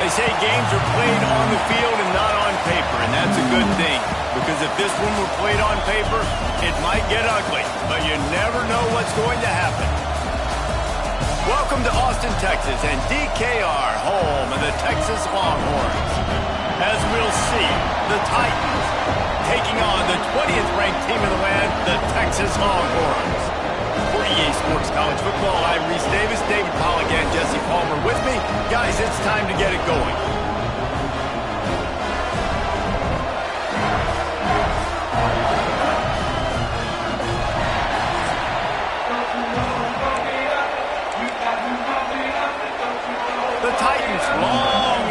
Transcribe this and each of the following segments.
They say games are played on the field and not on paper, and that's a good thing. Because if this one were played on paper, it might get ugly, but you never know what's going to happen. Welcome to Austin, Texas, and DKR, home of the Texas Longhorns. As we'll see, the Titans taking on the 20th ranked team in the land, the Texas Longhorns. For EA Sports College Football, I'm Reese Davis, David Pollock, and Jesse Palmer with me. Guys, it's time to get it going. The Titans' long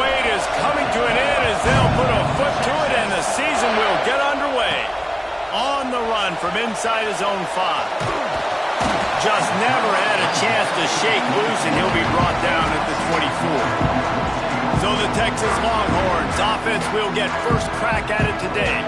wait is coming to an end as they'll put a foot to it and the season will get underway. On the run from inside his own 5. Just never had a chance to shake loose, and he'll be brought down at the 24. So the Texas Longhorns offense will get first crack at it today.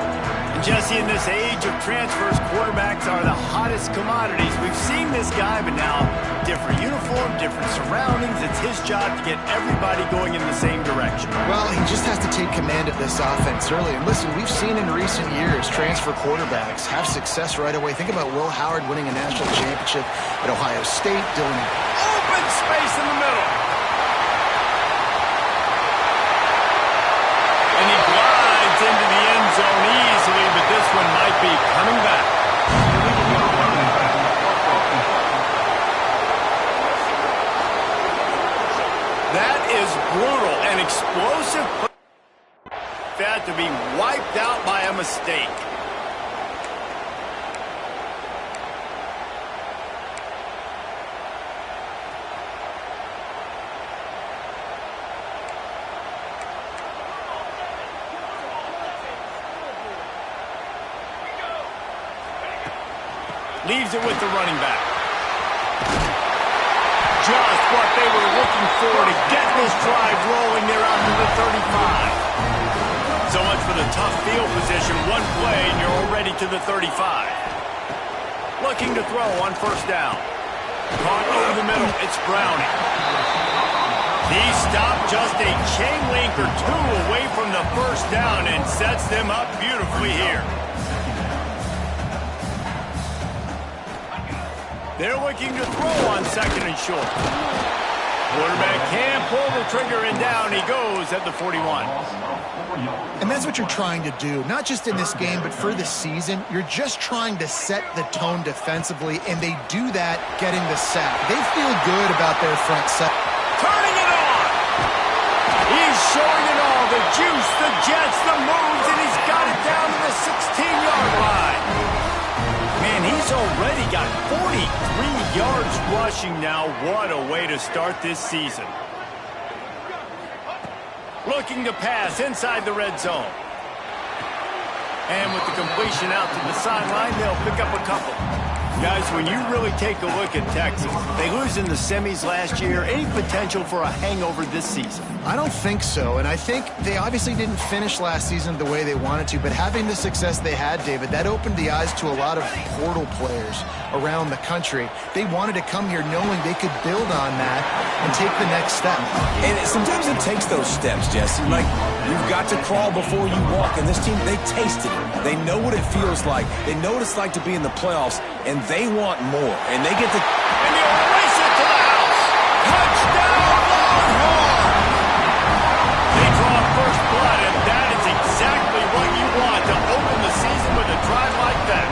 And Jesse, in this age of transfers, quarterbacks are the hottest commodities. We've seen this guy, but now different uniform, different surroundings. It's his job to get everybody going in the same direction. Well, he just has to take command of this offense early. And listen, we've seen in recent years transfer quarterbacks have success right away. Think about Will Howard winning a national championship at Ohio State. Open space in the middle. And he glides into the end zone easily, but this one might be coming back. That is brutal and explosive. That to be wiped out by a mistake. Leaves it with the running back. Just what they were looking for to get this drive rolling. They're out to the 35. So much for the tough field position. One play and you're already to the 35. Looking to throw on first down. Caught over the middle. It's Browning. He stopped just a chain link or two away from the first down and sets them up beautifully here. They're looking to throw on second and short. Quarterback can pull the trigger, and down he goes at the 41. And that's what you're trying to do, not just in this game, but for the season. You're just trying to set the tone defensively, and they do that getting the sack. They feel good about their front set. Turning it on! He's showing it all, the juice, the jets, the moves, and he's got it down to the 16-yard line. Man, he's already got 43 yards rushing now. What a way to start this season. Looking to pass inside the red zone. And with the completion out to the sideline, they'll pick up a couple. Guys, when you really take a look at Texas, they lose in the semis last year. Any potential for a hangover this season? I don't think so, and I think they obviously didn't finish last season the way they wanted to, but having the success they had, David, that opened the eyes to a lot of portal players around the country. They wanted to come here knowing they could build on that and take the next step. And sometimes it takes those steps, Jesse. Like, you've got to crawl before you walk, and this team, they tasted it. They know what it feels like. They know what it's like to be in the playoffs, and they want more. And they get the... And they'll race it to the house. Touchdown, Longhorns! They draw first blood, and that is exactly what you want to open the season with a drive like that.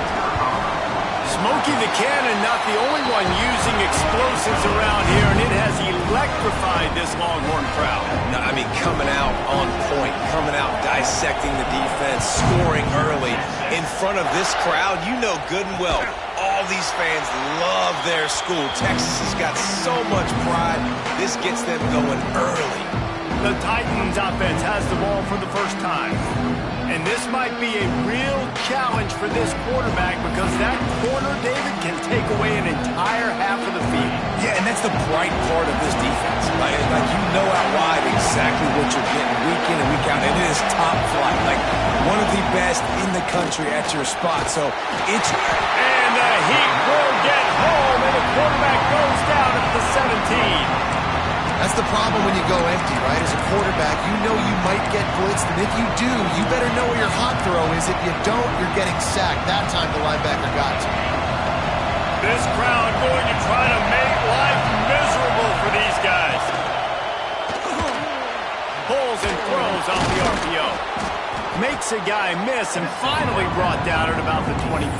Smokey the Cannon, not the only one using explosives around here, and it has electrified this Longhorn crowd. No, I mean, coming out on point, coming out dissecting the defense, scoring early in front of this crowd. You know good and well, all these fans love their school. Texas has got so much pride. This gets them going early. The Titans offense has the ball for the first time. And this might be a real challenge for this quarterback because that corner, David, can take away an entire half of the field. Yeah, and that's the bright part of this defense. Like you know out wide exactly what you're getting week in and week out, and it is top flight. Like one of the best in the country at your spot. So it's... And the heat will get home, and the quarterback goes down at the 17. That's the problem when you go empty, right? As a quarterback, you know you might get blitzed, and if you do, you better know where your hot throw is. If you don't, you're getting sacked. That time the linebacker got to. This crowd going to try to make life miserable for these guys. Pulls and throws off the RPO. Makes a guy miss and finally brought down at about the 25.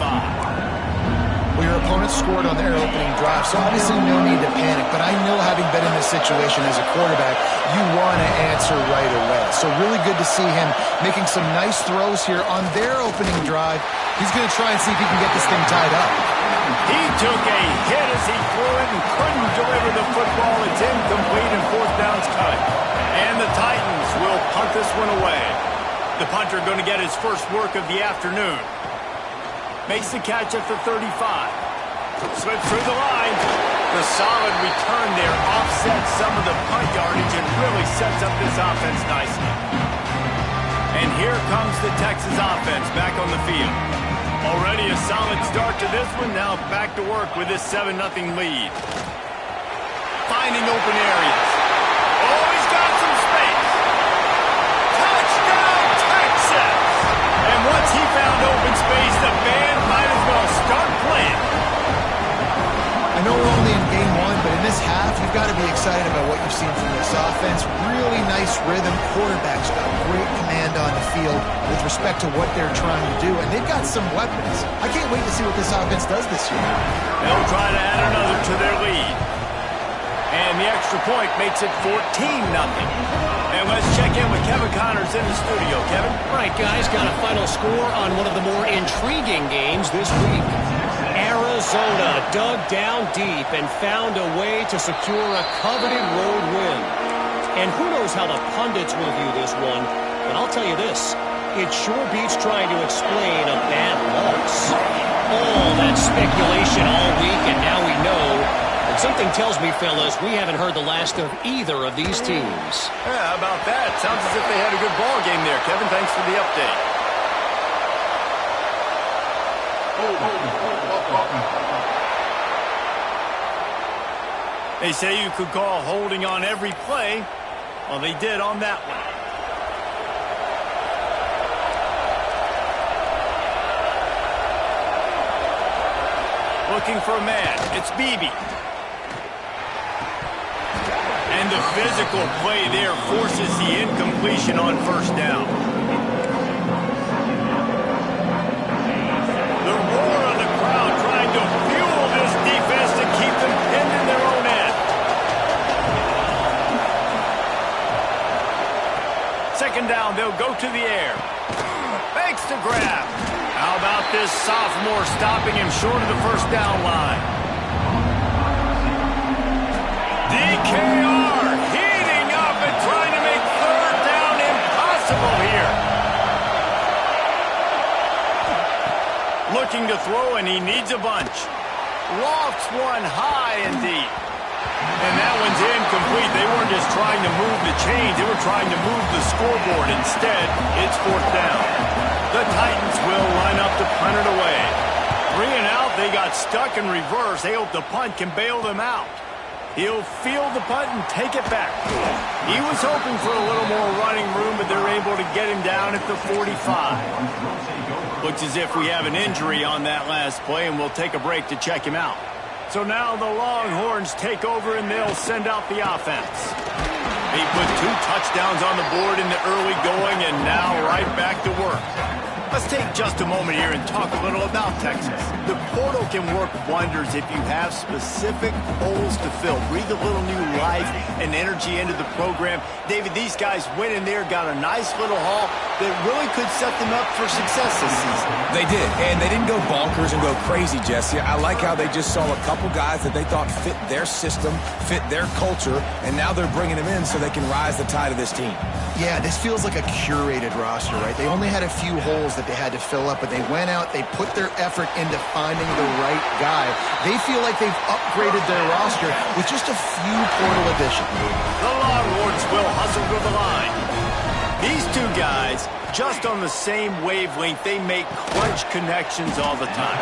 Well, your opponent scored on their opening drive, so obviously no need to panic. But I know, having been in this situation as a quarterback, you want to answer right away. So really good to see him making some nice throws here on their opening drive. He's going to try and see if he can get this thing tied up. He took a hit as he threw it and couldn't deliver the football. It's incomplete and fourth down's cut. And the Titans will punt this one away. The punter going to get his first work of the afternoon. Makes the catch at the 35. Slips through the line. The solid return there offsets some of the punt yardage and really sets up this offense nicely. And here comes the Texas offense back on the field. Already a solid start to this one. Now back to work with this 7-0 lead. Finding open areas. Oh, he's got some space. Touchdown, Texas! And once he found open space, the band might as well start playing. I know we're only in game one, but in this half, you've got to be excited about what you've seen from this offense. Really nice rhythm. Quarterback's got great command on the field with respect to what they're trying to do, and they've got some weapons. I can't wait to see what this offense does this year. They'll try to add another to their lead. And the extra point makes it 14-0. And let's check in with Kevin Connors in the studio. Kevin? All right, guys, got a final score on one of the more intriguing games this week. Arizona dug down deep and found a way to secure a coveted road win. And who knows how the pundits will view this one, but I'll tell you this, it sure beats trying to explain a bad loss. All that speculation all week, and now we know. And something tells me, fellas, we haven't heard the last of either of these teams. Yeah, how about that? Sounds as if they had a good ball game there. Kevin, thanks for the update. They say you could call holding on every play. Well, they did on that one. Looking for a man. It's Beebe. And the physical play there forces the incompletion on first down. The roar of the crowd trying to fuel this defense to keep them pinned in their own end. Second down, they'll go to the air. Makes the grab. How about this sophomore stopping him short of the first down line? DKR heating up and trying to make third down impossible here. Looking to throw, and he needs a bunch. Lofts one high and deep. And that one's incomplete. They weren't just trying to move the chains. They were trying to move the scoreboard. Instead, it's fourth down. The Titans will line up to punt it away. 3 and out. They got stuck in reverse. They hope the punt can bail them out. He'll field the punt and take it back. He was hoping for a little more running room, but they're able to get him down at the 45. Looks as if we have an injury on that last play, and we'll take a break to check him out. So now the Longhorns take over, and they'll send out the offense. They put 2 touchdowns on the board in the early going, and now right back to work. Let's take just a moment here and talk a little about Texas. The portal can work wonders if you have specific holes to fill. Breathe a little new life and energy into the program. David, these guys went in there, got a nice little haul that really could set them up for success this season. They did, and they didn't go bonkers and go crazy, Jesse. I like how they just saw a couple guys that they thought fit their system, fit their culture, and now they're bringing them in so they can rise the tide of this team. Yeah, this feels like a curated roster, right? They only had a few holes that they had to fill up, but they went out, they put their effort into finding the right guy. They feel like they've upgraded their roster with just a few portal additions. The Longhorns will hustle to the line. These two guys, just on the same wavelength, they make clutch connections all the time.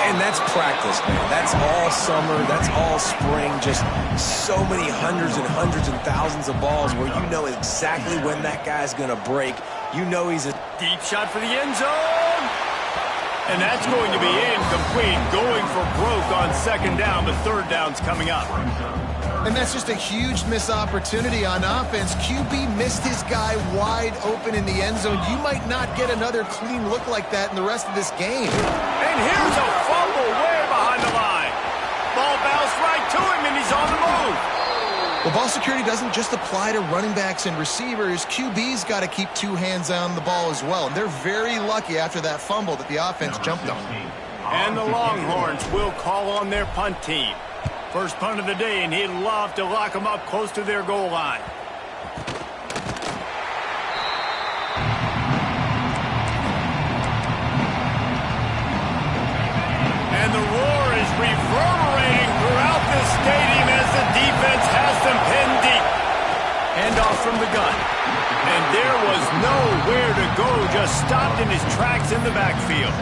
And that's practice, man. That's all summer. That's all spring. Just so many hundreds and thousands of balls where you know exactly when that guy's going to break. You know he's a deep shot for the end zone. And that's going to be incomplete. Going for broke on second down, but third down's coming up. And that's just a huge missed opportunity on offense. QB missed his guy wide open in the end zone. You might not get another clean look like that in the rest of this game. And here's a fumble way behind the line. Ball bounced right to him, and he's on the move. Well, ball security doesn't just apply to running backs and receivers. QB's got to keep two hands on the ball as well. And they're very lucky after that fumble that the offense jumped on. And the Longhorns will call on their punt team. First punt of the day, and he'd love to lock them up close to their goal line. And the roar is reverberating throughout this stadium as the defense has them pinned deep. Handoff from the gun. And there was nowhere to go, just stopped in his tracks in the backfield.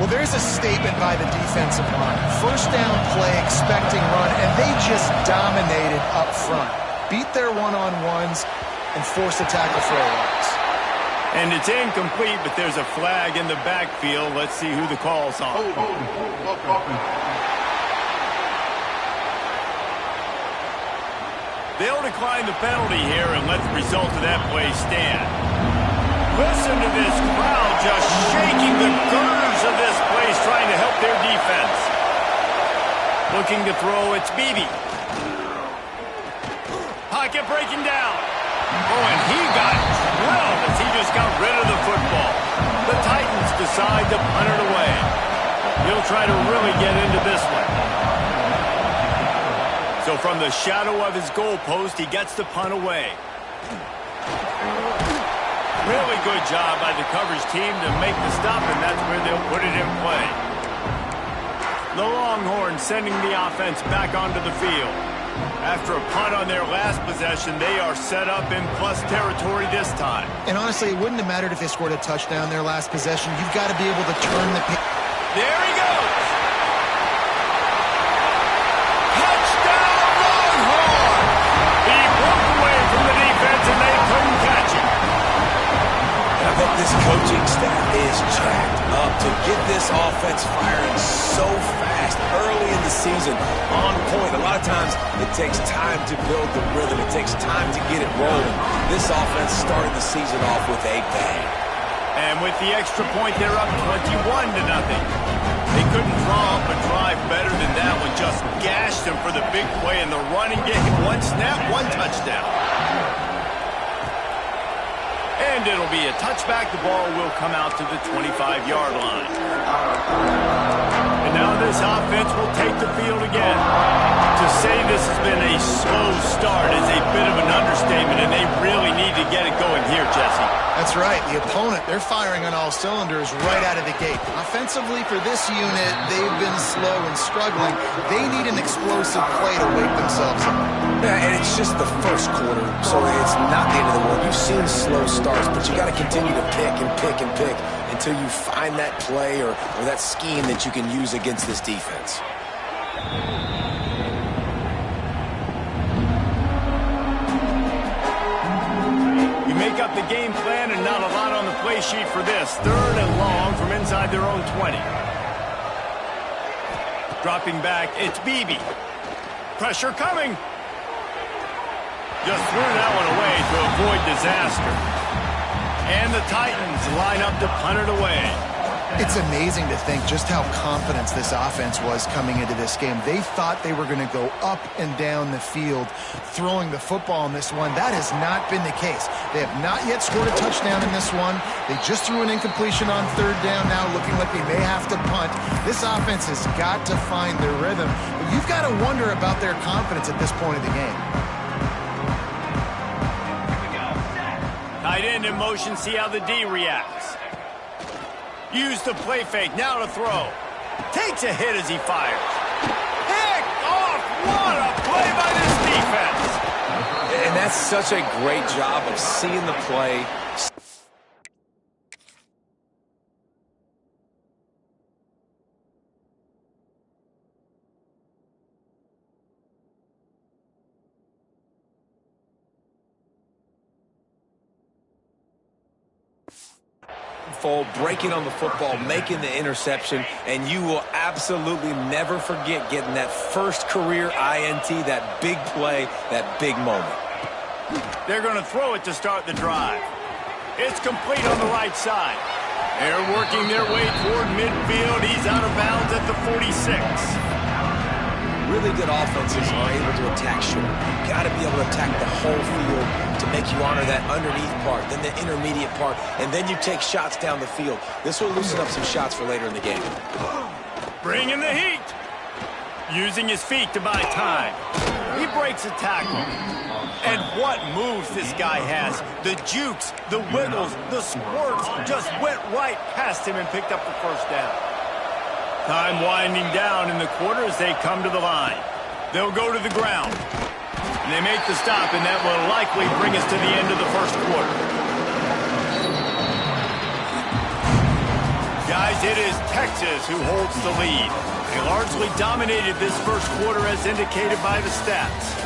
Well, there's a statement by the defensive line. First down play, expecting run, and they just dominated up front. Beat their one-on-ones and forced a tackle for a loss. And it's incomplete, but there's a flag in the backfield. Let's see who the call's on. They'll decline the penalty here and let the result of that play stand. Listen to this crowd just shaking the girders of this place, trying to help their defense. Looking to throw, it's Beebe. Pocket breaking down. Oh, and he got drilled as he just got rid of the football. The Titans decide to punt it away. He'll try to really get into this one. So from the shadow of his goalpost, he gets the punt away. Really good job by the coverage team to make the stop, and that's where they'll put it in play. The Longhorns sending the offense back onto the field. After a punt on their last possession, they are set up in plus territory this time. And honestly, it wouldn't have mattered if they scored a touchdown their last possession. You've got to be able to turn the pin. There he goes! Touchdown, Longhorn! He broke away from the defense, and they couldn't catch him. I bet this coaching staff is jacked up to get this offense firing so fast early in the season, on point. A lot of times it takes time to build the rhythm. It takes time to get it rolling. This offense started the season off with a bang. And with the extra point, they're up 21-0. They couldn't draw up a drive better than that one. Just gashed them for the big play in the running game. One snap, one touchdown. And it'll be a touchback. The ball will come out to the 25-yard line. And now this offense will take the field again. To say this has been a slow start is a bit of an understatement, and they really need to get it going here, Jesse. That's right. The opponent, they're firing on all cylinders right out of the gate. Offensively for this unit, they've been slow and struggling. They need an explosive play to wake themselves up. Yeah, and it's just the first quarter, so it's not the end of the world. You've seen slow starts, but you got to continue to pick and pick and pick until you find that play or that scheme that you can use against this defense. You make up the game plan and not a lot on the play sheet for this. Third and long from inside their own 20. Dropping back, it's Beebe. Pressure coming. Just threw that one away to avoid disaster. And the Titans line up to punt it away. It's amazing to think just how confident this offense was coming into this game. They thought they were going to go up and down the field throwing the football in this one. That has not been the case. They have not yet scored a touchdown in this one. They just threw an incompletion on third down now, looking like they may have to punt. This offense has got to find their rhythm. But you've got to wonder about their confidence at this point of the game. Tight end in motion, see how the D reacts. Use the play fake, now to throw. Takes a hit as he fires. Pick off! What a play by this defense! And And that's such a great job of seeing the play. Breaking on the football, making the interception, and you will absolutely never forget getting that first career INT, that big play, that big moment. They're going to throw it to start the drive. It's complete on the right side. They're working their way toward midfield. He's out of bounds at the 46. Really good offenses are able to attack short. You've got to be able to attack the whole field to make you honor that underneath part, then the intermediate part, and then you take shots down the field. This will loosen up some shots for later in the game. Bringing the heat. Using his feet to buy time. He breaks a tackle. And what moves this guy has. The jukes, the wiggles, the squirts just went right past him and picked up the first down. Time winding down in the quarter as they come to the line. They'll go to the ground. And they make the stop, and that will likely bring us to the end of the first quarter. Guys, it is Texas who holds the lead. They largely dominated this first quarter as indicated by the stats.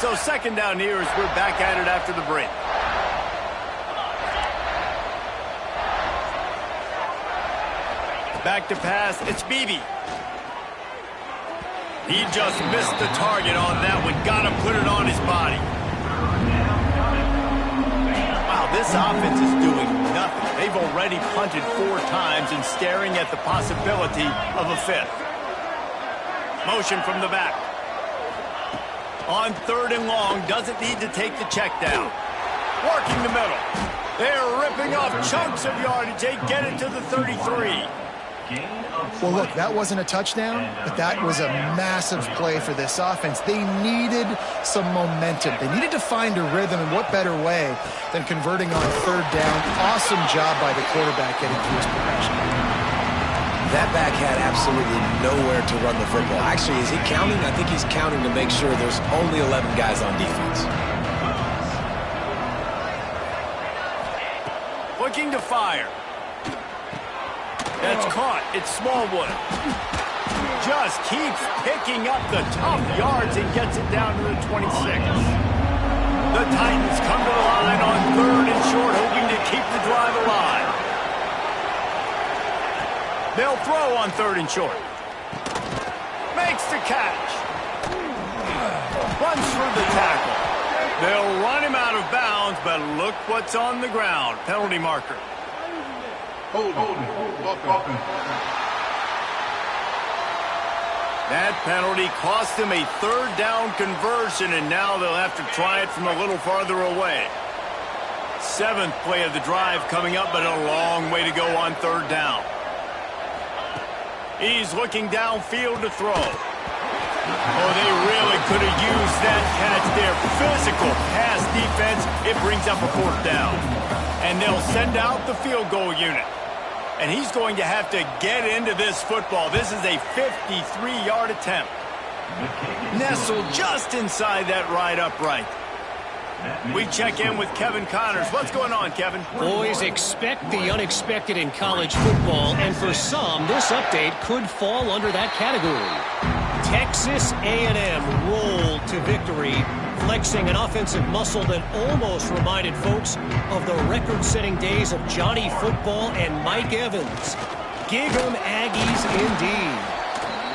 So second down here as we're back at it after the break. Back to pass, it's Beebe. He just missed the target on that one. Got to put it on his body. Wow, this offense is doing nothing. They've already punted 4 times and staring at the possibility of a 5th. Motion from the back. On 3rd and long, doesn't need to take the check down. Working the middle. They're ripping off chunks of yardage. They get it to the 33. Well, look, that wasn't a touchdown, but that was a massive play for this offense. They needed some momentum. They needed to find a rhythm, and what better way than converting on 3rd down. Awesome job by the quarterback getting through his progression. That back had absolutely nowhere to run the football. Actually, is he counting? I think he's counting to make sure there's only 11 guys on defense. Looking to fire. That's caught. It's Smallwood. Just keeps picking up the tough yards and gets it down to the 26. The Titans come to the line on 3rd and short, hoping to keep the drive alive. They'll throw on 3rd and short. Makes the catch. Runs through the tackle. They'll run him out of bounds, but look what's on the ground. Penalty marker. That penalty cost him a 3rd down conversion, and now they'll have to try it from a little farther away. 7th play of the drive coming up, but a long way to go on 3rd down. He's looking downfield to throw. Oh, they really could have used that catch there. Physical pass defense. It brings up a 4th down. And they'll send out the field goal unit. And he's going to have to get into this football. This is a 53-yard attempt. Nestled just inside that right upright. We check in with Kevin Connors. What's going on, Kevin? Boys, expect the unexpected in college football, and for some, this update could fall under that category. Texas A&M rolled to victory, flexing an offensive muscle that almost reminded folks of the record-setting days of Johnny Football and Mike Evans. Gig 'em Aggies indeed.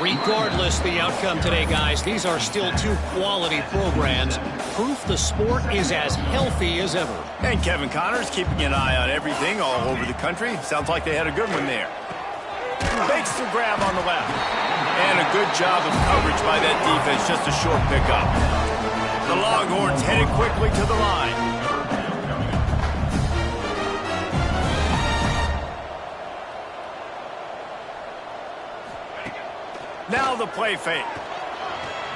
Regardless the outcome today, guys, these are still 2 quality programs. Proof the sport is as healthy as ever. And Kevin Connors keeping an eye on everything all over the country. Sounds like they had a good one there. Makes the grab on the left. And a good job of coverage by that defense. Just a short pickup. The Longhorns headed quickly to the line. Now the play fake.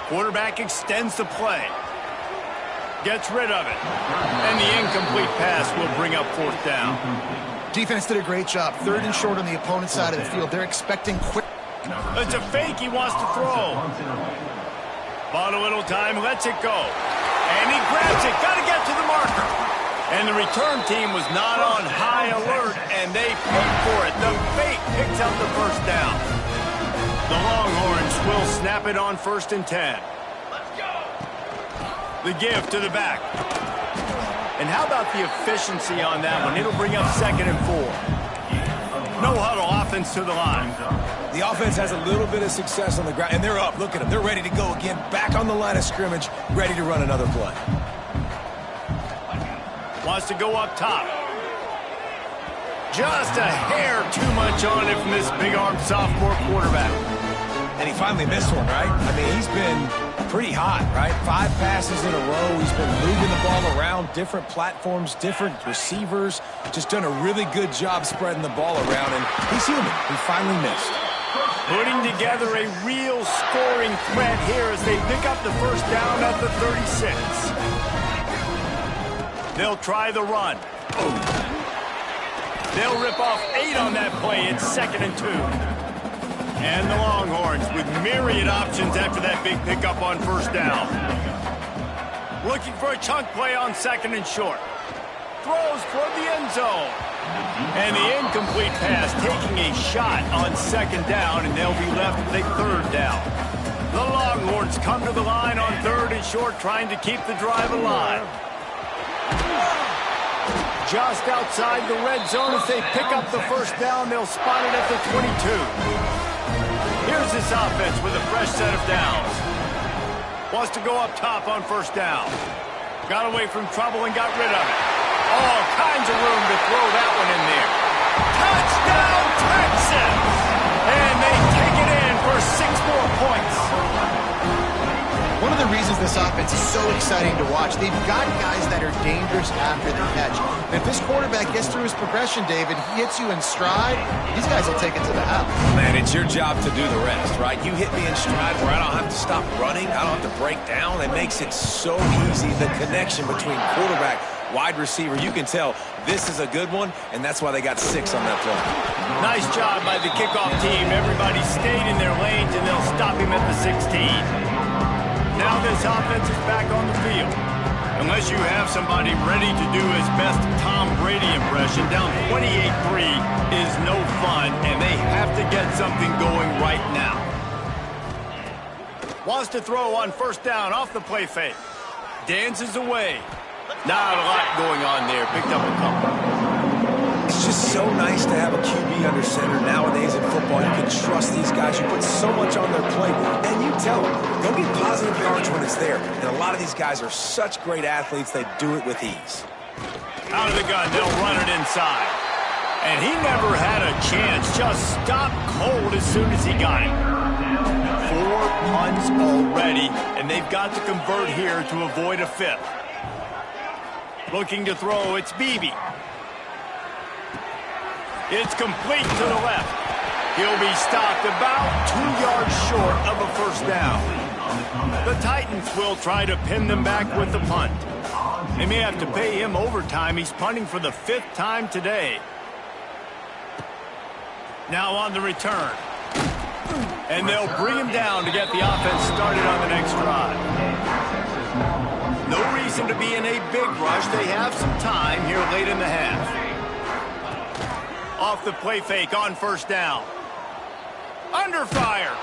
Quarterback extends the play. Gets rid of it. And the incomplete pass will bring up 4th down. Defense did a great job. 3rd and short on the opponent's side of the field. They're expecting quick. It's a fake he wants to throw. Bought a little time, lets it go. And he grabs it. Got to get to the marker. And the return team was not on high alert, and they paid for it. The fake picks up the 1st down. The Longhorns will snap it on 1st and 10. The give to the back. And how about the efficiency on that one? It'll bring up 2nd and 4. No huddle offense to the line. The offense has a little bit of success on the ground, and they're up. Look at them. They're ready to go again. Back on the line of scrimmage, ready to run another play. Wants to go up top. Just a hair too much on it from this big-armed sophomore quarterback. And he finally missed one, right? I mean, he's been pretty hot, right? 5 passes in a row. He's been moving the ball around, different platforms, different receivers. Just done a really good job spreading the ball around, and he's human. He finally missed. Putting together a real scoring threat here as they pick up the 1st down at the 36. They'll try the run. They'll rip off 8 on that play. It's 2nd and 2. And the Longhorns with myriad options after that big pickup on 1st down. Looking for a chunk play on 2nd and short. Throws toward the end zone. And the incomplete pass taking a shot on 2nd down, and they'll be left with a 3rd down. The Longhorns come to the line on 3rd and short, trying to keep the drive alive. Just outside the red zone as they pick up the 1st down. They'll spot it at the 22. Here's this offense with a fresh set of downs. Wants to go up top on 1st down. Got away from trouble and got rid of it. All kinds of room to throw that one in there. Touchdown, Texans! And they take it in for 6 more points. One of the reasons this offense is so exciting to watch, they've got guys that are dangerous after the catch. And if this quarterback gets through his progression, David, he hits you in stride, these guys will take it to the house. Man, it's your job to do the rest, right? You hit me in stride where I don't have to stop running. I don't have to break down. It makes it so easy, the connection between quarterback, wide receiver. You can tell this is a good one, and that's why they got 6 on that play. Nice job by the kickoff team. Everybody stayed in their lanes, and they'll stop him at the 16. Now this offense is back on the field. Unless you have somebody ready to do his best Tom Brady impression, down 28-3 is no fun, and they have to get something going right now. Wants to throw on 1st down off the play fake. Dances away. Not a lot going on there. Picked up a couple. It's just so nice to have a QB under center nowadays in football. You can trust these guys. You put so much on their plate, and you tell them, go get positive yards when it's there. And a lot of these guys are such great athletes, they do it with ease. Out of the gun, they'll run it inside. And he never had a chance. Just stopped cold as soon as he got it. 4 punts already, and they've got to convert here to avoid a 5th. Looking to throw, it's Beebe. It's complete to the left. He'll be stopped about 2 yards short of a 1st down. The Titans will try to pin them back with the punt. They may have to pay him overtime. He's punting for the 5th time today. Now on the return. And they'll bring him down to get the offense started on the next drive. No reason to be in a big rush. They have some time here late in the half. Off the play fake on 1st down. Under fire.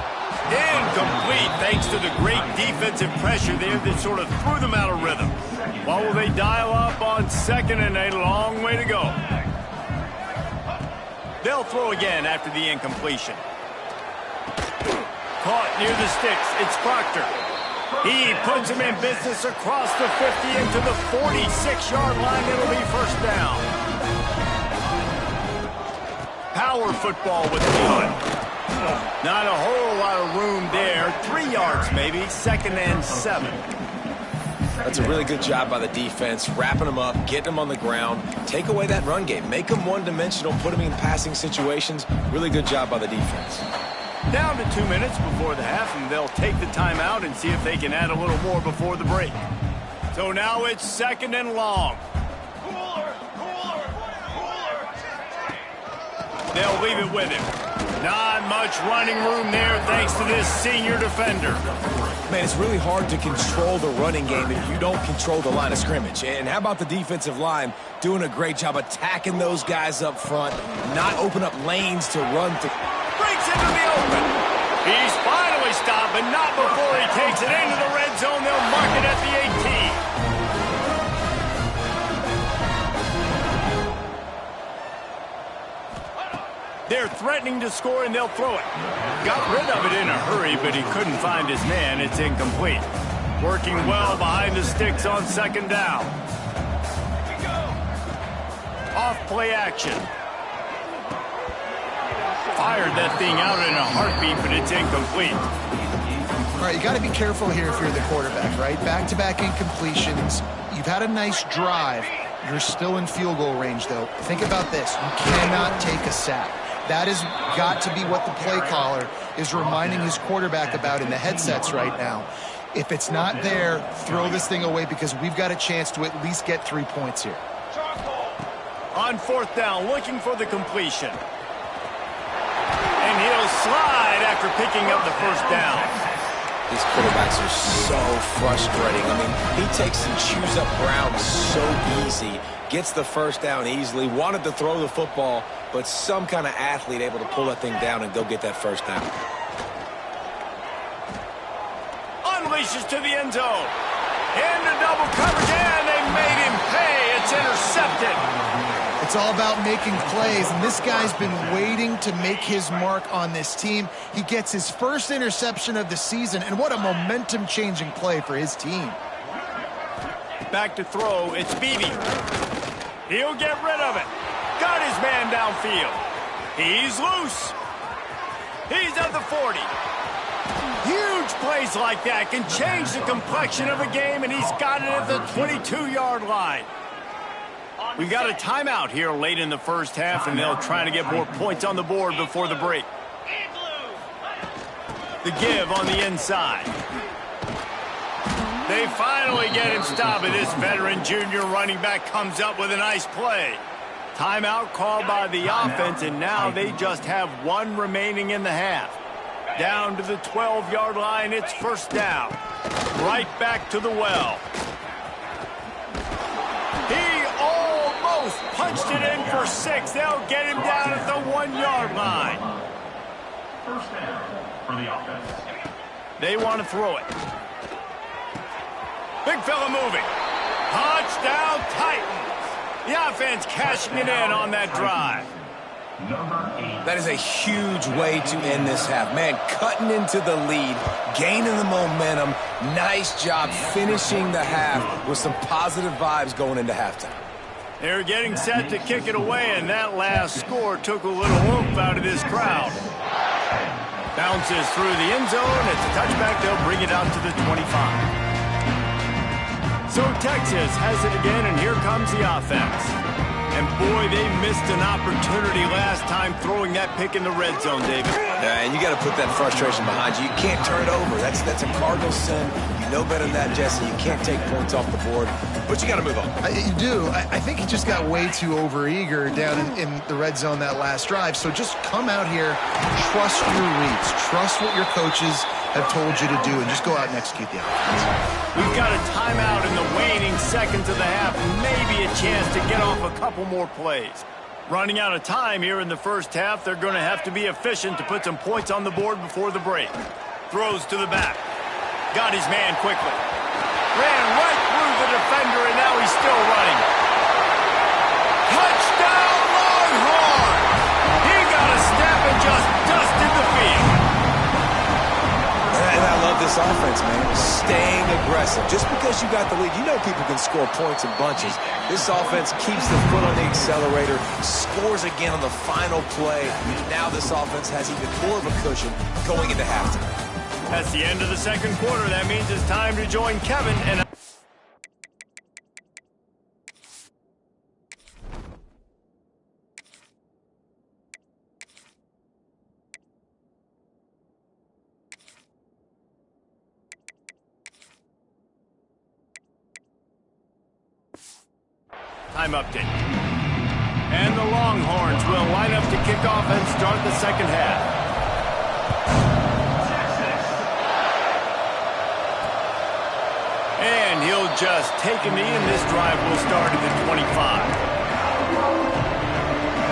Incomplete thanks to the great defensive pressure there that sort of threw them out of rhythm. What will they dial up on 2nd and a long way to go? They'll throw again after the incompletion. Caught near the sticks. It's Proctor. He puts him in business across the 50 into the 46-yard line. It'll be 1st down. Power football with the punt. Not a whole lot of room there. 3 yards maybe. 2nd and 7. That's a really good job by the defense, wrapping them up, getting them on the ground, take away that run game, make them one-dimensional, put them in passing situations. Really good job by the defense. Down to 2 minutes before the half, and they'll take the timeout and see if they can add a little more before the break. So now it's 2nd and long. They'll leave it with him. Not much running room there thanks to this senior defender. Man, it's really hard to control the running game if you don't control the line of scrimmage. And how about the defensive line doing a great job attacking those guys up front, not open up lanes to run through. Breaks into the open. He's finally stopped, but not before he takes it into the red zone. They'll mark it at the 18. They're threatening to score, and they'll throw it. Got rid of it in a hurry, but he couldn't find his man. It's incomplete. Working well behind the sticks on 2nd down. Off play action. Fired that thing out in a heartbeat, but it's incomplete. All right, you got to be careful here if you're the quarterback, right? Back-to-back incompletions. You've had a nice drive. You're still in field goal range, though. Think about this. You cannot take a sack. That has got to be what the play caller is reminding his quarterback about in the headsets right now. If it's not there, throw this thing away because we've got a chance to at least get 3 points here. On 4th down, looking for the completion. And he'll slide after picking up the 1st down. These quarterbacks are so frustrating. I mean, he takes and chews up ground so easy, gets the 1st down easily, wanted to throw the football, but some kind of athlete able to pull that thing down and go get that 1st down. Unleashes to the end zone. Into double coverage, and they made him pay. It's intercepted. It's all about making plays, and this guy's been waiting to make his mark on this team. He gets his first interception of the season, and what a momentum-changing play for his team. Back to throw, it's Beebe. He'll get rid of it. Got his man downfield. He's loose. He's at the 40. Huge plays like that can change the complexion of a game, and he's got it at the 22-yard line. We got a timeout here late in the 1st half, and they'll try to get more points on the board before the break. The give on the inside. They finally get him stopped, and this veteran junior running back comes up with a nice play. Timeout called by the offense, and now they just have 1 remaining in the half. Down to the 12-yard line, it's 1st down. Right back to the well. He almost punched it in for 6. They'll get him down at the 1-yard line. 1st down for the offense. They want to throw it. Big fella moving. Touchdown Titans. The offense cashing it in on that drive. That is a huge way to end this half. Man, cutting into the lead, gaining the momentum. Nice job finishing the half with some positive vibes going into halftime. They're getting set to kick it away, and that last score took a little oomph out of this crowd. Bounces through the end zone. It's a touchback. They'll bring it out to the 25. So Texas has it again, and here comes the offense. And boy, they missed an opportunity last time throwing that pick in the red zone, David. Yeah, and you got to put that frustration behind you. You can't turn it over. That's a cardinal sin. You know better than that, Jesse. You can't take points off the board, but you got to move on. You do. I think he just got way too overeager down in the red zone that last drive. So just come out here, trust your reads, trust what your coaches have told you to do, and just go out and execute the offense. We've got a timeout in the waning seconds of the half, maybe a chance to get off a couple more plays. Running out of time here in the 1st half, they're going to have to be efficient to put some points on the board before the break. Throws to the back. Got his man quickly. Ran right through the defender, and now he's still running. Touchdown Longhorn! He got a step and just dusted the field. And I love this offense, man. Staying aggressive. Just because you got the lead, you know people can score points in bunches. This offense keeps the foot on the accelerator, scores again on the final play. Now this offense has even more of a cushion going into halftime. That's the end of the 2nd quarter. That means it's time to join Kevin and Time update. And the Longhorns will line up to kick off and start the second half. And he'll just take a knee, and this drive will start at the 25.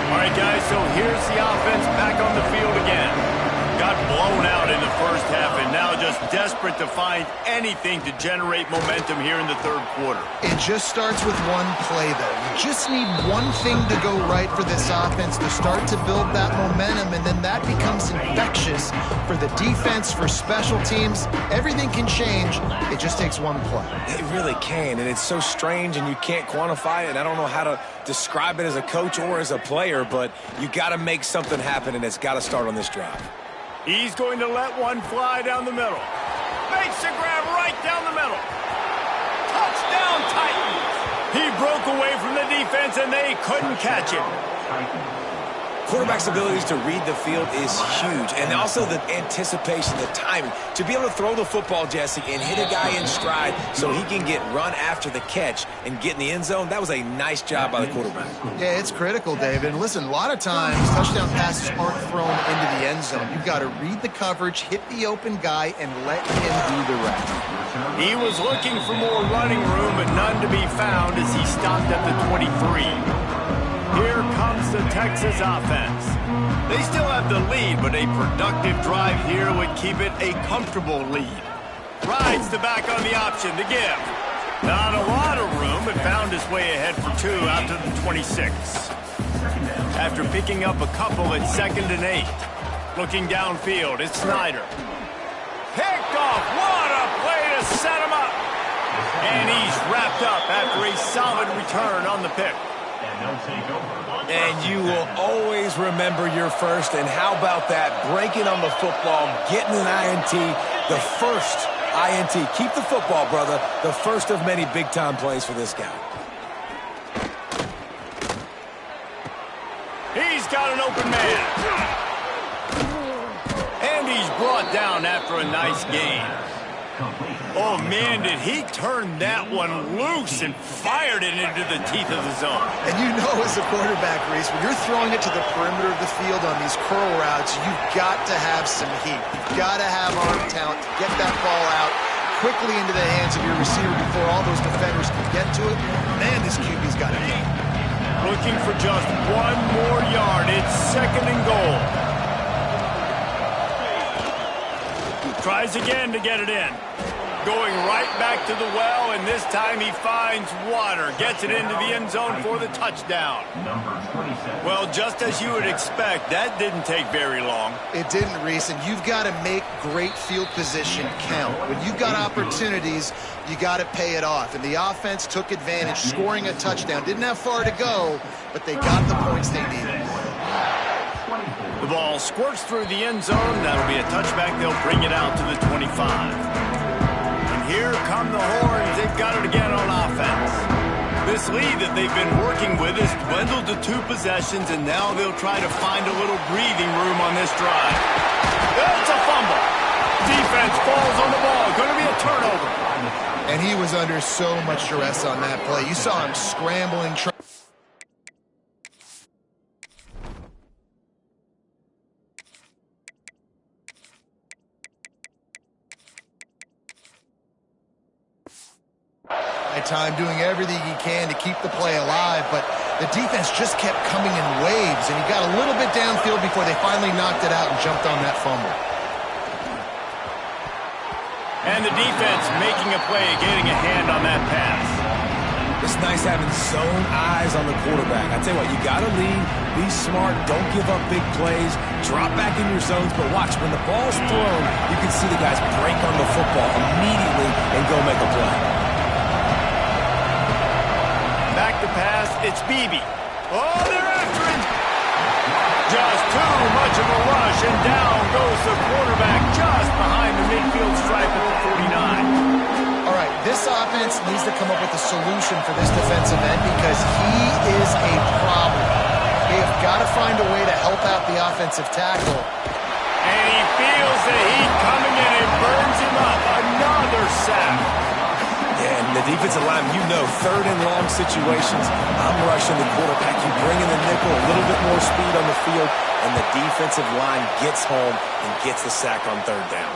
All right, guys, so here's the offense back on the field again. Got blown out in the first half and now just desperate to find anything to generate momentum here in the third quarter. It just starts with one play, though. You just need one thing to go right for this offense to start to build that momentum, and then that becomes infectious for the defense, for special teams. Everything can change. It just takes one play. It really can, and it's so strange, and you can't quantify it. I don't know how to describe it as a coach or as a player, but you got to make something happen, and it's got to start on this drive. He's going to let one fly down the middle. Makes a grab right down the middle. Touchdown, Titans. He broke away from the defense, and they couldn't catch him. Quarterback's abilities to read the field is huge, and also the anticipation, the timing. To be able to throw the football, Jesse, and hit a guy in stride so he can get run after the catch and get in the end zone, that was a nice job by the quarterback. Yeah, it's critical, David. And listen, a lot of times touchdown passes aren't thrown into the end zone. You've got to read the coverage, hit the open guy, and let him do the rest. He was looking for more running room, but none to be found as he stopped at the 23. Here comes the Texas offense. They still have the lead, but a productive drive here would keep it a comfortable lead. Rides the back on the option to give. Not a lot of room, but found his way ahead for two out to the 26. After picking up a couple at 2nd and 8. Looking downfield, it's Snyder. Picked off. What a play to set him up. And he's wrapped up after a solid return on the pick. And you will always remember your first, and how about that? Breaking on the football, getting an INT, the first INT. Keep the football, brother. The first of many big-time plays for this guy. He's got an open man. And he's brought down after a nice gain. Oh, man, did he turn that one loose and fired it into the teeth of the zone. And you know, as a quarterback, Reese, when you're throwing it to the perimeter of the field on these curl routes, you've got to have some heat. You've got to have arm talent to get that ball out quickly into the hands of your receiver before all those defenders can get to it. Man, this QB's got it. Looking for just one more yard. It's 2nd and goal. Tries again to get it in. Going right back to the well, and this time he finds water. Gets it into the end zone for the touchdown. Well, just as you would expect, that didn't take very long. It didn't, Reese, and you've got to make great field position count. When you've got opportunities, you got to pay it off. And the offense took advantage, scoring a touchdown. Didn't have far to go, but they got the points they needed. The ball squirts through the end zone. That'll be a touchback. They'll bring it out to the 25. And here come the Horns. They've got it again on offense. This lead that they've been working with is dwindled to 2 possessions, and now they'll try to find a little breathing room on this drive. That's a fumble. Defense falls on the ball. Going to be a turnover. And he was under so much duress on that play. You saw him scrambling, time doing everything he can to keep the play alive, but the defense just kept coming in waves, and he got a little bit downfield before they finally knocked it out and jumped on that fumble. And the defense making a play, getting a hand on that pass. It's nice having zone eyes on the quarterback. I tell you what, you got to lead, be smart, don't give up big plays, drop back in your zones, but watch, when the ball's thrown, you can see the guys break on the football immediately and go make a play. Back to pass, it's Beebe. Oh, they're after him. Just too much of a rush, and down goes the quarterback just behind the midfield stripe at the 49. All right, this offense needs to come up with a solution for this defensive end because he is a problem. They have got to find a way to help out the offensive tackle. And he feels the heat coming in and burns him up. Another sack. Yeah, and the defensive line, you know, third and long situations, I'm rushing the quarterback. You bring in the nickel, a little bit more speed on the field, and the defensive line gets home and gets the sack on third down.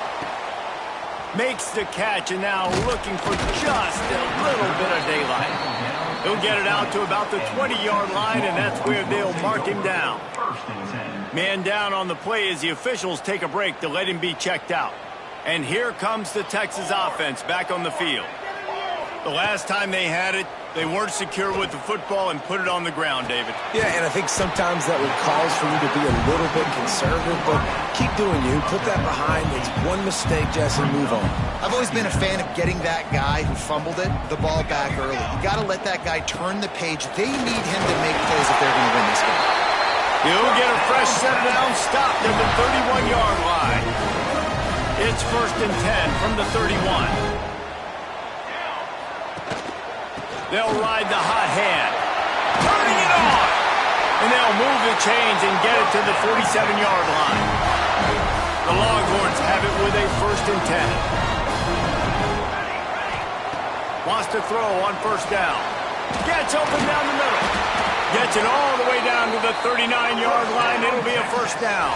Makes the catch, and now looking for just a little bit of daylight. He'll get it out to about the 20-yard line, and that's where they'll mark him down. Man down on the play as the officials take a break to let him be checked out. And here comes the Texas offense back on the field. The last time they had it, they weren't secure with the football and put it on the ground, David. Yeah, and I think sometimes that would cause for you to be a little bit conservative, but keep doing you. Put that behind. It's one mistake, Jesse, move on. I've always been a fan of getting that guy who fumbled it, the ball back early. You got to let that guy turn the page. They need him to make plays if they're going to win this game. He'll get a fresh set down, stopped at the 31-yard line. It's 1st and 10 from the 31. They'll ride the hot hand. Turning it on. And they'll move the chains and get it to the 47-yard line. The Longhorns have it with a 1st and 10. Wants to throw on 1st down. Gets open down the middle. Gets it all the way down to the 39-yard line. It'll be a 1st down.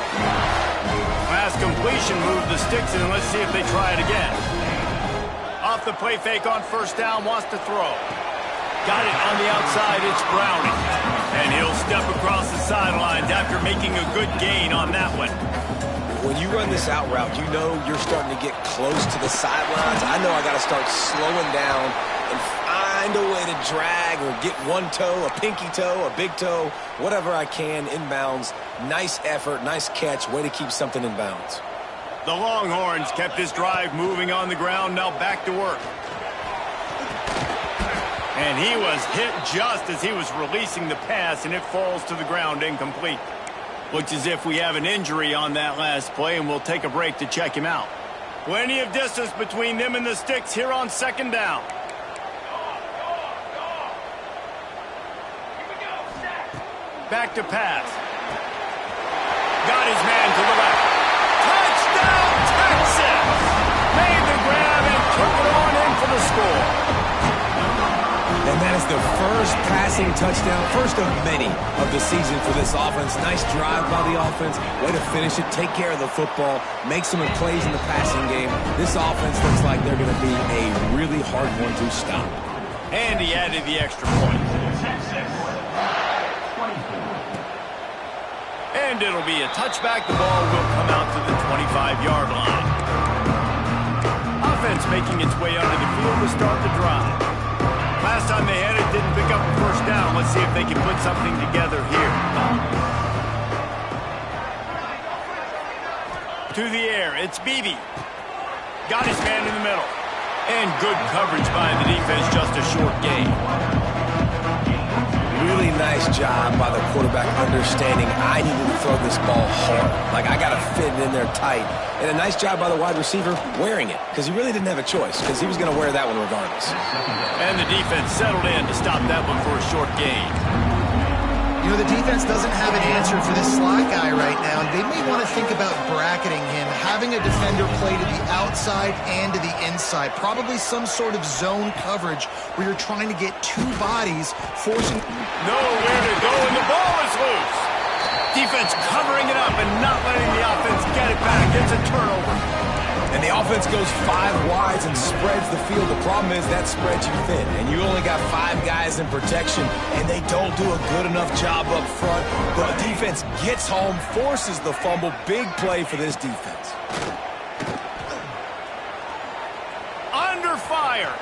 Last completion moved the sticks, and let's see if they try it again. Off the play fake on 1st down, wants to throw. Got it on the outside, it's Browning. And he'll step across the sidelines after making a good gain on that one. When you run this out route, you know you're starting to get close to the sidelines. I know I got to start slowing down and find a way to drag or get one toe, a pinky toe, a big toe, whatever I can inbounds. Nice effort, nice catch, way to keep something in bounds. The Longhorns kept this drive moving on the ground, now back to work. And he was hit just as he was releasing the pass, and it falls to the ground incomplete. Looks as if we have an injury on that last play, and we'll take a break to check him out. Plenty of distance between them and the sticks here on 2nd down. Back to pass. Got his man to the left. Touchdown, Texas! Made the grab and took it on in for the score. And that is the first passing touchdown, first of many of the season for this offense. Nice drive by the offense. Way to finish it, take care of the football, make some plays in the passing game. This offense looks like they're going to be a really hard one to stop. And he added the extra point. And it'll be a touchback. The ball will come out to the 25-yard line. Offense making its way onto the field to start the drive. Last time they had it, didn't pick up a 1st down. Let's see if they can put something together here. To the air, it's Beebe. Got his man in the middle. And good coverage by the defense, just a short gain. Really nice job by the quarterback understanding I needed to throw this ball hard. Like, I got to fit it in there tight. And a nice job by the wide receiver wearing it, because he really didn't have a choice, because he was going to wear that one regardless. And the defense settled in to stop that one for a short gain. You know, the defense doesn't have an answer for this slot guy right now. They may want to think about bracketing him, having a defender play to the outside and to the inside. Probably some sort of zone coverage where you're trying to get two bodies, forcing... Nowhere to go, and the ball is loose. Defense covering it up and not letting the offense get it back. It's a turnover. And the offense goes 5 wides and spreads the field. The problem is that spreads you thin, and you only got 5 guys in protection, and they don't do a good enough job up front. The defense gets home, forces the fumble. Big play for this defense. Under fire.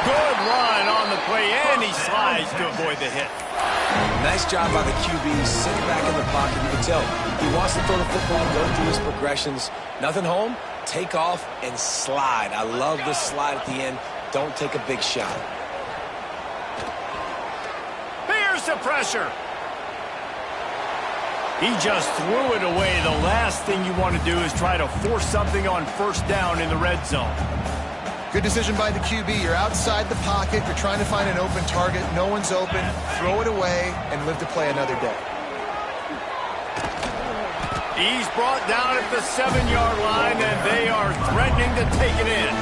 Good run on the play, and he slides to avoid the hit. Nice job by the QB, sitting back in the pocket. You can tell he wants to throw the football, go through his progressions. Nothing home, take off, and slide. I love the slide at the end. Don't take a big shot. Here's the pressure. He just threw it away. The last thing you want to do is try to force something on 1st down in the red zone. Good decision by the QB. You're outside the pocket. You're trying to find an open target. No one's open. Throw it away and live to play another day. He's brought down at the 7-yard line, and they are threatening to take it in.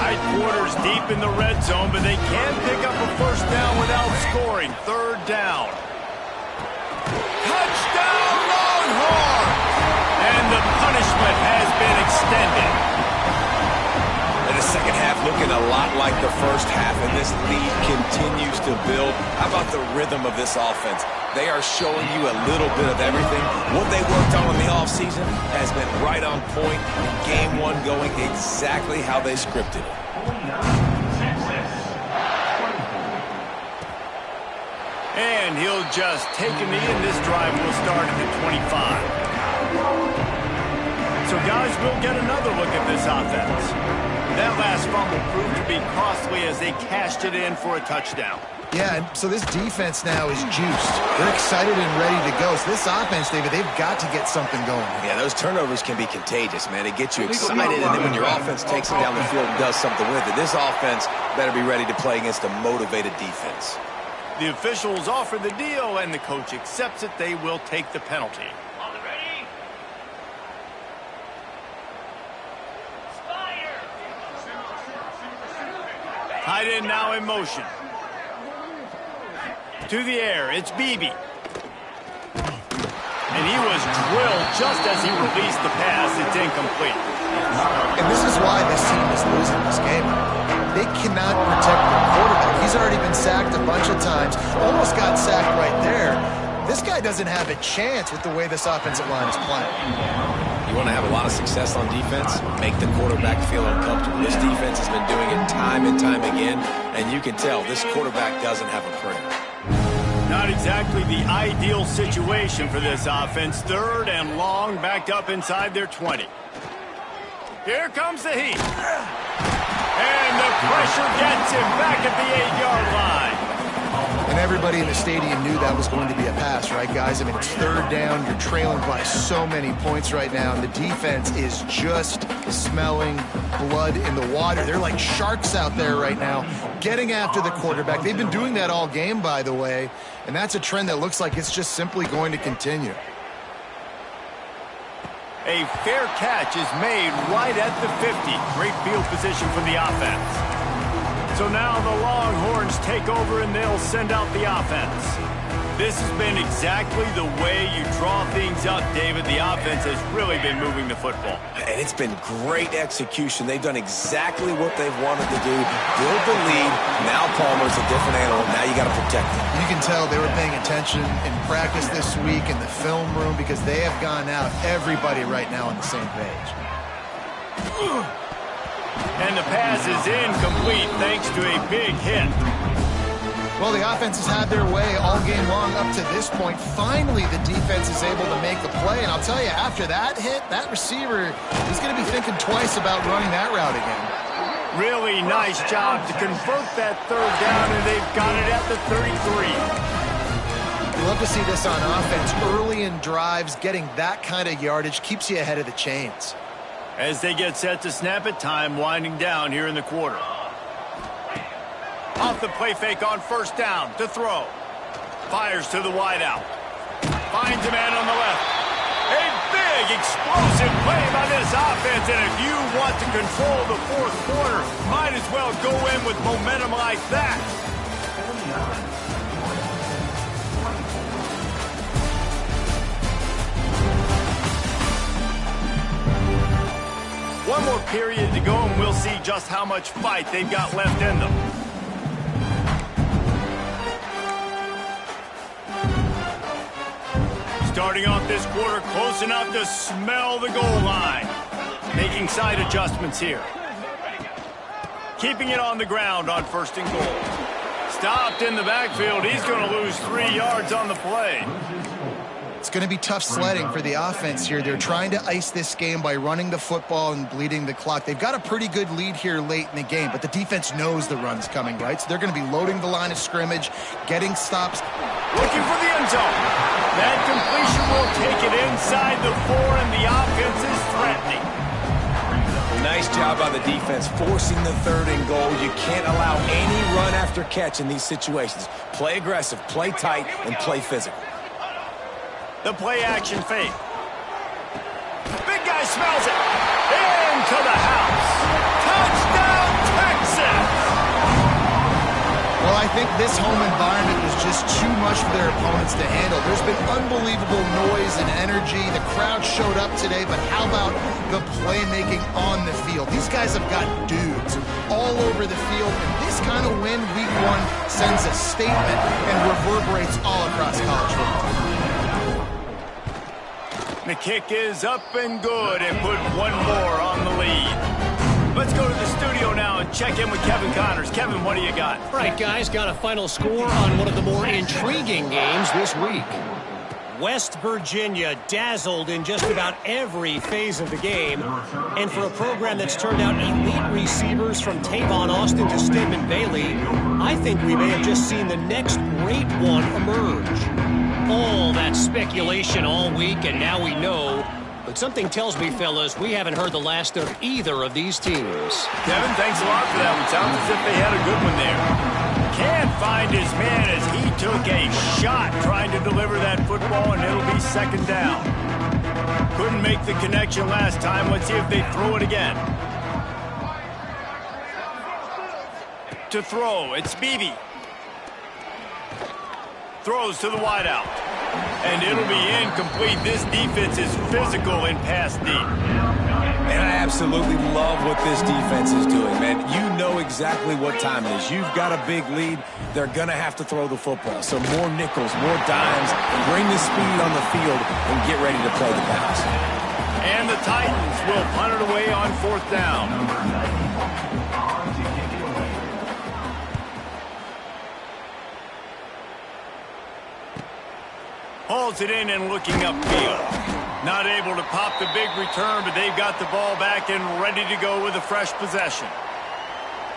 Tight quarters deep in the red zone, but they can pick up a first down without scoring. Third down. Touchdown, Longhorns! And the punishment has been extended. And the second half looking a lot like the first half, and this lead continues to build. How about the rhythm of this offense? They are showing you a little bit of everything. What they worked on in the offseason has been right on point. Game one going exactly how they scripted it. And he'll just take a knee, and this drive will start at the 25. So, guys, we'll get another look at this offense. That last fumble proved to be costly as they cashed it in for a touchdown. Yeah, and so this defense now is juiced. They're excited and ready to go. So this offense, David, they've got to get something going. Yeah, those turnovers can be contagious, man. It gets you excited, and then when your offense takes it down the field and does something with it, this offense better be ready to play against a motivated defense. The officials offer the deal, and the coach accepts it. They will take the penalty. Tight end now in motion. To the air, it's Beebe. And he was drilled just as he released the pass. It's incomplete. And this is why this team is losing this game. They cannot protect their quarterback. He's already been sacked a bunch of times. Almost got sacked right there. This guy doesn't have a chance with the way this offensive line is playing. You want to have a lot of success on defense? Make the quarterback feel uncomfortable. This defense has been doing it time and time again, and you can tell this quarterback doesn't have a prayer. Not exactly the ideal situation for this offense. Third and long, backed up inside their 20. Here comes the heat. And the pressure gets him back at the 8-yard line. And everybody in the stadium knew that was going to be a pass, right, guys? I mean, it's third down. You're trailing by so many points right now, and the defense is just smelling blood in the water. They're like sharks out there right now, getting after the quarterback. They've been doing that all game, by the way, and that's a trend that looks like it's just simply going to continue. A fair catch is made right at the 50. Great field position for the offense. So now the Longhorns take over and they'll send out the offense. This has been exactly the way you draw things up, David. The offense has really been moving the football. And it's been great execution. They've done exactly what they've wanted to do. Build the lead. Now Palmer's a different animal. Now you got to protect him. You can tell they were paying attention in practice this week in the film room because they have gone out, everybody right now on the same page. And the pass is incomplete thanks to a big hit. Well, the offense has had their way all game long up to this point. Finally, the defense is able to make a play. And I'll tell you, after that hit, that receiver, he's going to be thinking twice about running that route again. Really nice job to convert that third down, and they've got it at the 33. You love to see this on offense. Early in drives, getting that kind of yardage keeps you ahead of the chains. As they get set to snap it, time winding down here in the quarter. Off the play fake on first down to throw. Fires to the wideout. Finds a man on the left. A big explosive play by this offense, and if you want to control the fourth quarter, might as well go in with momentum like that. One more period to go, and we'll see just how much fight they've got left in them. Starting off this quarter close enough to smell the goal line. Making side adjustments here. Keeping it on the ground on first and goal. Stopped in the backfield. He's going to lose 3 yards on the play. It's going to be tough sledding for the offense here. They're trying to ice this game by running the football and bleeding the clock. They've got a pretty good lead here late in the game, but the defense knows the run's coming, right? So they're going to be loading the line of scrimmage, getting stops. Looking for the end zone. That completion will take it inside the 4, and the offense is threatening. Nice job by the defense, forcing the third and goal. You can't allow any run after catch in these situations. Play aggressive, play tight, and play physical. The play action fake. Big guy smells it. Into the house. Touchdown, I think this home environment was just too much for their opponents to handle. There's been unbelievable noise and energy. The crowd showed up today, but how about the playmaking on the field? These guys have got dudes all over the field, and this kind of win week one sends a statement and reverberates all across college football. The kick is up and good and put one more on the lead. Let's go to the studio now and check in with Kevin Connors. Kevin, what do you got? All right, guys, got a final score on one of the more intriguing games this week. West Virginia dazzled in just about every phase of the game. And for a program that's turned out elite receivers from Tavon Austin to Stedman Bailey, I think we may have just seen the next great one emerge. All that speculation all week, and now we know. But something tells me, fellas, we haven't heard the last of either of these teams. Kevin, thanks a lot for that one. Sounds as if they had a good one there. Can't find his man as he took a shot trying to deliver that football, and it'll be second down. Couldn't make the connection last time. Let's see if they throw it again. To throw, it's Beebe. Throws to the wideout. And it'll be incomplete. This defense is physical in pass deep. And I absolutely love what this defense is doing, man. You know exactly what time it is. You've got a big lead. They're going to have to throw the football. So more nickels, more dimes, bring the speed on the field, and get ready to play the pass. And the Titans will punt it away on fourth down. Hauls it in and looking upfield. Not able to pop the big return, but they've got the ball back and ready to go with a fresh possession.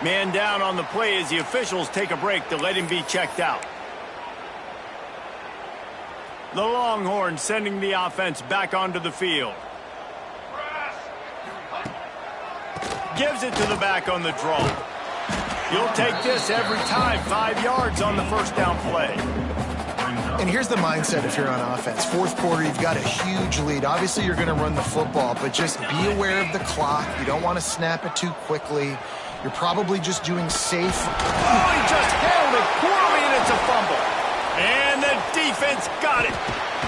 Man down on the play as the officials take a break to let him be checked out. The Longhorns sending the offense back onto the field. Gives it to the back on the draw. You'll take this every time. 5 yards on the first down play. And here's the mindset if you're on offense. Fourth quarter, you've got a huge lead. Obviously, you're going to run the football, but just be aware of the clock. You don't want to snap it too quickly. You're probably just doing safe. Oh, he just handled it poorly, and it's a fumble. And the defense got it.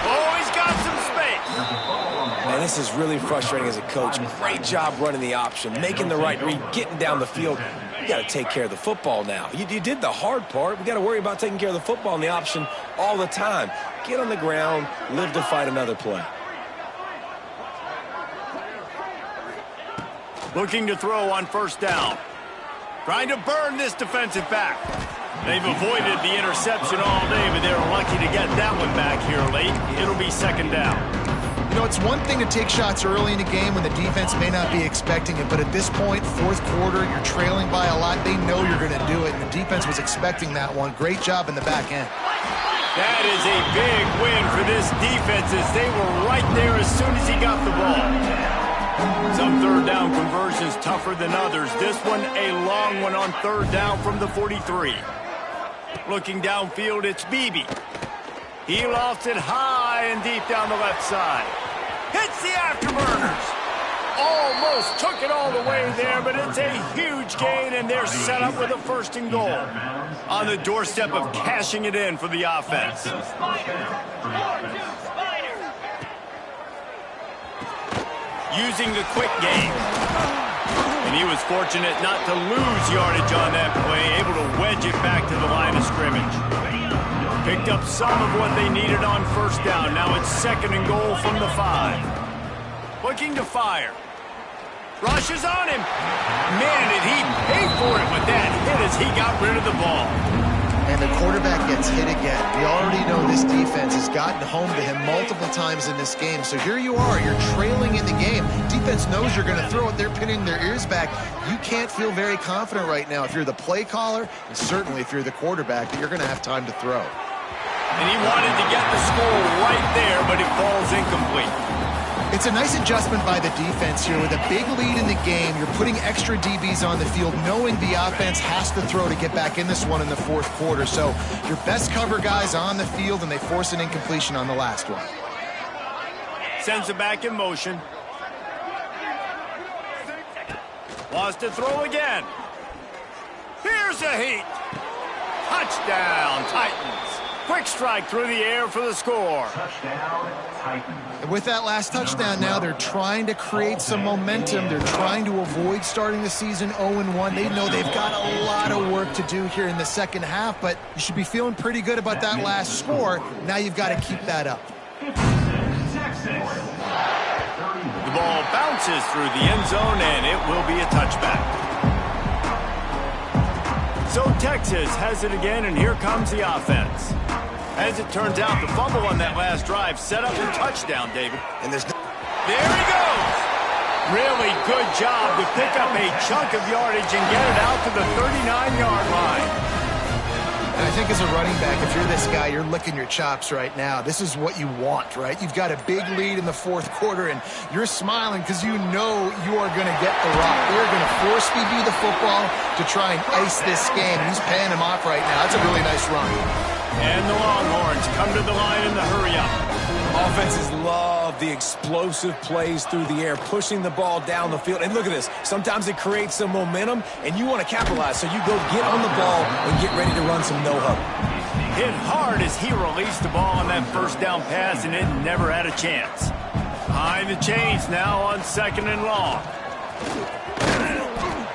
Oh, he's got some space. Man, this is really frustrating as a coach. Great job running the option, making the right read, getting down the field. You got to take care of the football now. You did the hard part. We got to worry about taking care of the football and the option all the time. Get on the ground, live to fight another play. Looking to throw on first down. Trying to burn this defensive back. They've avoided the interception all day, but they're lucky to get that one back here late. It'll be second down. You know, it's one thing to take shots early in the game when the defense may not be expecting it, but at this point, fourth quarter, you're trailing by a lot. They know you're going to do it, and the defense was expecting that one. Great job in the back end. That is a big win for this defense as they were right there as soon as he got the ball. Some third down conversions tougher than others. This one, a long one on third down from the 43. Looking downfield, it's Beebe. He lofts it high and deep down the left side. Hits the afterburners. Almost took it all the way there, but it's a huge gain, and they're set up with a first and goal. On the doorstep of cashing it in for the offense. Using the quick game. And he was fortunate not to lose yardage on that play, able to wedge it back to the line of scrimmage. Picked up some of what they needed on first down. Now it's second and goal from the 5. Looking to fire. Rushes on him. Man, did he pay for it with that hit as he got rid of the ball. And the quarterback gets hit again. We already know this defense has gotten home to him multiple times in this game. So here you are. You're trailing in the game. Defense knows you're going to throw it. They're pinning their ears back. You can't feel very confident right now if you're the play caller, and certainly if you're the quarterback, that you're going to have time to throw. And he wanted to get the score right there, but it falls incomplete. It's a nice adjustment by the defense here. With a big lead in the game, you're putting extra DBs on the field, knowing the offense has to throw to get back in this one in the fourth quarter. So your best cover guys on the field, and they force an incompletion on the last one. Sends it back in motion. Lost to throw again. Here's a heat. Touchdown, Titans. Quick strike through the air for the score. Touchdown, Titans. And with that last touchdown now, they're trying to create some momentum. They're trying to avoid starting the season 0-1. They know they've got a lot of work to do here in the second half, but you should be feeling pretty good about that last score. Now you've got to keep that up. Texas. The ball bounces through the end zone, and it will be a touchback. So Texas has it again, and here comes the offense. As it turns out, the fumble on that last drive set up a touchdown, David. And there's There he goes! Really good job to pick up a chunk of yardage and get it out to the 39-yard line. And I think as a running back, if you're this guy, you're licking your chops right now. This is what you want, right? You've got a big lead in the fourth quarter, and you're smiling because you know you are going to get the rock. They're going to force feed you the football to try and ice this game. He's paying him off right now. That's a really nice run. And the Longhorns come to the line in the hurry-up. offenses love the explosive plays through the air, pushing the ball down the field. And look at this. Sometimes it creates some momentum, and you want to capitalize. So you go get on the ball and get ready to run some no-huddle. Hit hard as he released the ball on that first down pass, and it never had a chance. Behind the chains now on 2nd and long.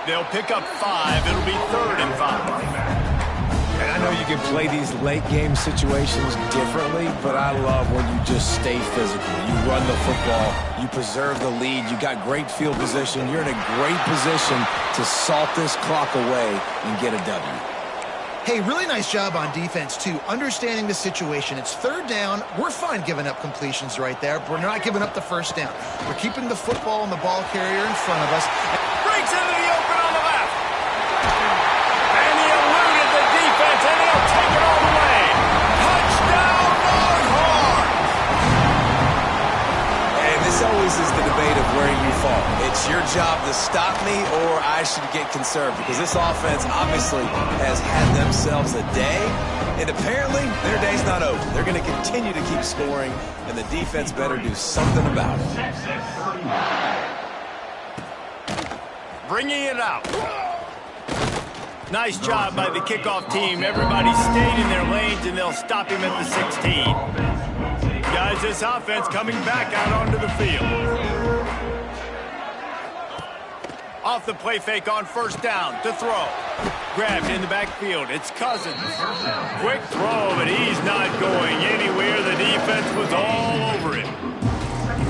They'll pick up 5. It'll be 3rd and 5. And I know you can play these late-game situations differently, but I love when you just stay physical. You run the football, you preserve the lead, you got great field position. You're in a great position to salt this clock away and get a W. Hey, really nice job on defense, too, understanding the situation. It's 3rd down. We're fine giving up completions right there. We're not giving up the 1st down. We're keeping the football and the ball carrier in front of us. Breaks into the open on the left. And he eluded the defense, and he'll take it all the way. Touchdown, Longhorns! And this always is the debate of where you fall. It's your job to stop me, or I should get conserved, because this offense obviously has had themselves a day, and apparently their day's not over. They're going to continue to keep scoring, and the defense better do something about it. Bringing it out. Nice job by the kickoff team. Everybody stayed in their lanes, and they'll stop him at the 16. Guys, this offense coming back out onto the field. Off the play fake on 1st down to throw. Grabbed in the backfield. It's Cousins. Quick throw, but he's not going anywhere. The defense was all over him.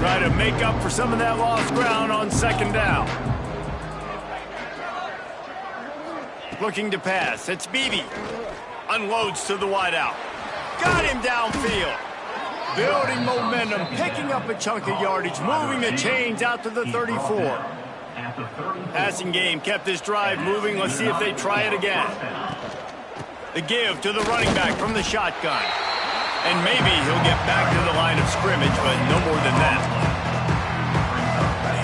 Try to make up for some of that lost ground on 2nd down. Looking to pass. It's Beebe. Unloads to the wideout. Got him downfield. Building momentum, picking up a chunk of yardage, moving the chains out to the 34. Passing game kept this drive moving. Let's see if they try it again. The give to the running back from the shotgun. And maybe he'll get back to the line of scrimmage, but no more than that.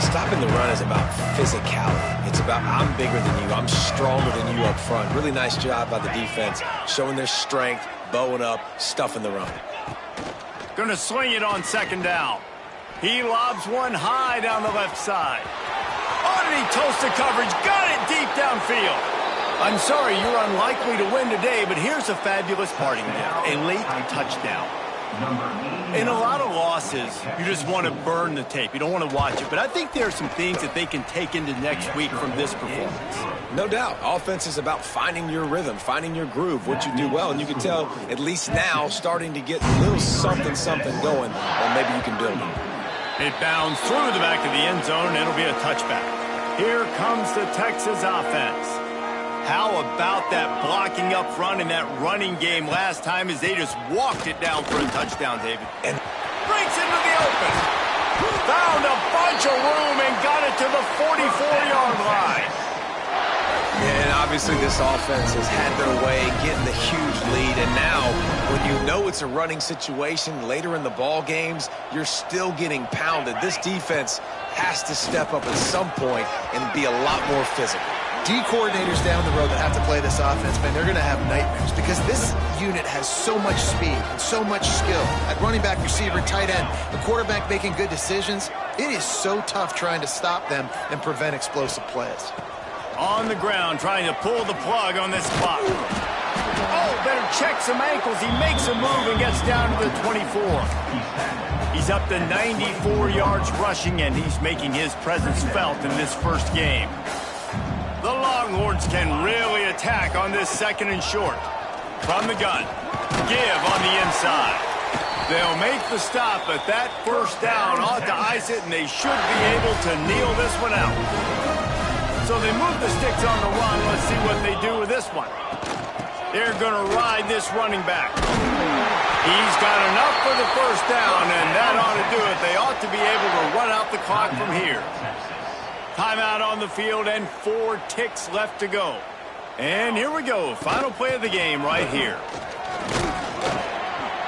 Stopping the run is about physicality. It's about I'm bigger than you, I'm stronger than you up front. Really nice job by the defense, showing their strength, bowing up, stuffing the run. Going to swing it on 2nd down. He lobs one high down the left side. Underneath toasted coverage, got it deep downfield. I'm sorry, you're unlikely to win today, but here's a fabulous parting gift, a late touchdown. In a lot of losses, you just want to burn the tape. You don't want to watch it. But I think there are some things that they can take into next week from this performance. No doubt. Offense is about finding your rhythm, finding your groove, what you do well. And you can tell, at least now, starting to get a little something going, or maybe you can build it. It bounds through the back of the end zone. It'll be a touchback. Here comes the Texas offense. How about that blocking up front in that running game last time as they just walked it down for a touchdown, David? And breaks into the open. Found a bunch of room and got it to the 44-yard line. And obviously this offense has had their way getting the huge lead. And now, when you know it's a running situation later in the ball games, you're still getting pounded. This defense has to step up at some point and be a lot more physical. D coordinators down the road that have to play this offense, man, they're going to have nightmares because this unit has so much speed and so much skill. At running back, receiver, tight end, the quarterback making good decisions. It is so tough trying to stop them and prevent explosive plays. On the ground, trying to pull the plug on this clock. better check some ankles. He makes a move and gets down to the 24. He's up to 94 yards rushing, and he's making his presence felt in this first game. The Longhorns can really attack on this 2nd and short. From the gun, give on the inside. They'll make the stop, but that first down ought to ice it, and they should be able to kneel this one out. So they move the sticks on the run. Let's see what they do with this one. They're going to ride this running back. He's got enough for the first down, and that ought to do it. They ought to be able to run out the clock from here. Timeout on the field and 4 ticks left to go. And here we go. Final play of the game right here.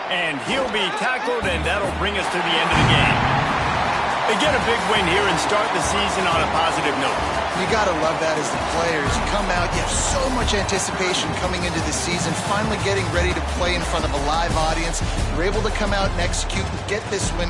And he'll be tackled, and that'll bring us to the end of the game. They get a big win here and start the season on a positive note. You got to love that as the players. You come out, you have so much anticipation coming into the season, finally getting ready to play in front of a live audience. You're able to come out and execute and get this win.